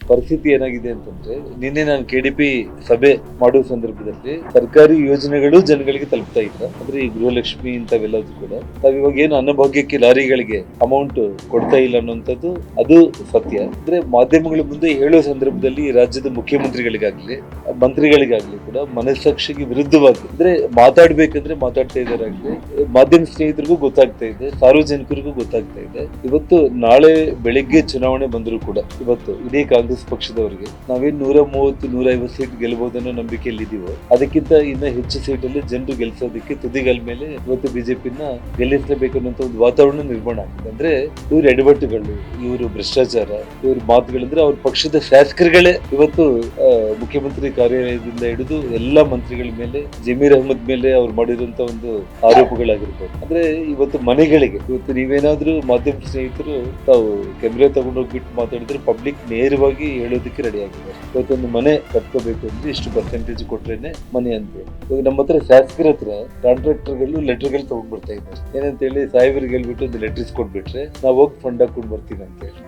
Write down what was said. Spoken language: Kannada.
ಪರಿಸ್ಥಿತಿ ಏನಾಗಿದೆ ಅಂತಂದ್ರೆ, ನಿನ್ನೆ ನಾನು ಕೆಡಿಪಿ ಸಭೆ ಮಾಡುವ ಸಂದರ್ಭದಲ್ಲಿ ಸರ್ಕಾರಿ ಯೋಜನೆಗಳು ಜನಗಳಿಗೆ ತಲುಪ್ತಾ ಇಲ್ಲ. ಅಂದ್ರೆ ಈ ಗೃಹಲಕ್ಷ್ಮಿ ಇಂಥವೆಲ್ಲದೂ ಕೂಡ ನಾವಿವಾಗ ಏನು ಅನ್ನಭಾಗ್ಯಕ್ಕೆ ಲಾರಿಗಳಿಗೆ ಅಮೌಂಟ್ ಕೊಡ್ತಾ ಇಲ್ಲ ಅನ್ನುವಂಥದ್ದು ಅದು ಸತ್ಯ. ಅಂದ್ರೆ ಮಾಧ್ಯಮಗಳ ಮುಂದೆ ಹೇಳುವ ಸಂದರ್ಭದಲ್ಲಿ ಈ ರಾಜ್ಯದ ಮುಖ್ಯಮಂತ್ರಿಗಳಿಗಾಗ್ಲಿ ಮಂತ್ರಿಗಳಿಗಾಗ್ಲಿ ಕೂಡ ಮನಸ್ಸಾಕ್ಷಿಗೆ ವಿರುದ್ಧವಾಗಿ ಅಂದ್ರೆ ಮಾತಾಡ್ಬೇಕಂದ್ರೆ ಮಾತಾಡ್ತಾ ಇದ್ದಾರಾಗ್ಲಿ, ಮಾಧ್ಯಮ ಸ್ನೇಹಿತರಿಗೂ ಗೊತ್ತಾಗ್ತಾ ಇದೆ, ಸಾರ್ವಜನಿಕರಿಗೂ ಗೊತ್ತಾಗ್ತಾ ಇದೆ. ಇವತ್ತು ನಾಳೆ ಬೆಳಿಗ್ಗೆ ಚುನಾವಣೆ ಬಂದರೂ ಕೂಡ ಇವತ್ತು ಇಡೀ ಕಾಂಗ್ರೆಸ್ ಪಕ್ಷದವರಿಗೆ ನಾವೇನ್ 130-150 ಸೀಟ್ ಗೆಲ್ಲಬಹುದನ್ನೋ ನಂಬಿಕೆಯಲ್ಲಿ ಇದೀವೋ ಅದಕ್ಕಿಂತ ಇನ್ನ ಹೆಚ್ಚು ಸೀಟಲ್ಲಿ ಜನರು ಗೆಲ್ಸೋದಕ್ಕೆ ತುದಿಗಲ್ ಮೇಲೆ ಇವತ್ತು ಬಿಜೆಪಿನ ಗೆಲ್ಲಿಸಲೇಬೇಕನ್ನುವಂತ ಒಂದು ವಾತಾವರಣ ನಿರ್ಮಾಣ ಆಗಿದೆ. ಅಂದ್ರೆ ಇವ್ರ ಎಡವಟ್ಟುಗಳು, ಇವರು ಭ್ರಷ್ಟಾಚಾರ, ಇವ್ರ ಮಾತುಗಳಂದ್ರೆ ಅವ್ರ ಪಕ್ಷದ ಶಾಸಕರುಗಳೇ ಇವತ್ತು ಮುಖ್ಯಮಂತ್ರಿ ಕಾರ್ಯಾಲಯದಿಂದ ಹಿಡಿದು ಎಲ್ಲಾ ಮಂತ್ರಿಗಳ ಮೇಲೆ, ಜಮೀರ್ ಅಹಮದ್ ಮೇಲೆ ಅವ್ರು ಮಾಡಿರುವಂತ ಒಂದು ಆರೋಪಗಳಾಗಿರ್ಬೋದು. ಅಂದ್ರೆ ಇವತ್ತು ಮನೆಗಳಿಗೆ ಇವತ್ತು ನೀವೇನಾದ್ರೂ ಮಾಧ್ಯಮ ಸ್ನೇಹಿತರು ತಾವು ಕ್ಯಾಮ್ರಾ ತಗೊಂಡೋಗ್ಬಿಟ್ಟು ಮಾತಾಡಿದ್ರೆ ಪಬ್ಲಿಕ್ ನೇರವಾಗಿ ಹೇಳೋದಕ್ಕೆ ರೆಡಿ ಆಗಿದ್ದಾರೆ. ಇವತ್ತೊಂದು ಮನೆ ಕಟ್ಕೋಬೇಕು ಅಂದ್ರೆ ಇಷ್ಟು ಪರ್ಸೆಂಟೇಜ್ ಕೊಟ್ರೇನೆ ಮನೆ ಅಂತ. ಇವಾಗ ನಮ್ಮ ಹತ್ರ ಶಾಸಕರ ಹತ್ರ ಕಾಂಟ್ರಾಕ್ಟರ್ಗಳು ಲೆಟರ್ಗಳು ತಗೊಂಡ್ಬರ್ತಾ ಇದ್ದಾರೆ. ಏನಂತ ಹೇಳಿ ಸಾಹೇಬರಿಗೆ ಹೇಳ್ಬಿಟ್ಟು ಒಂದು ಲೆಟರ್ಸ್ ಕೊಟ್ಬಿಟ್ರೆ ನಾವು ಹೋಗಿ ಫಂಡ್ ಹಾಕೊಂಡು ಬರ್ತೀವಿ ಅಂತ ಹೇಳಿ.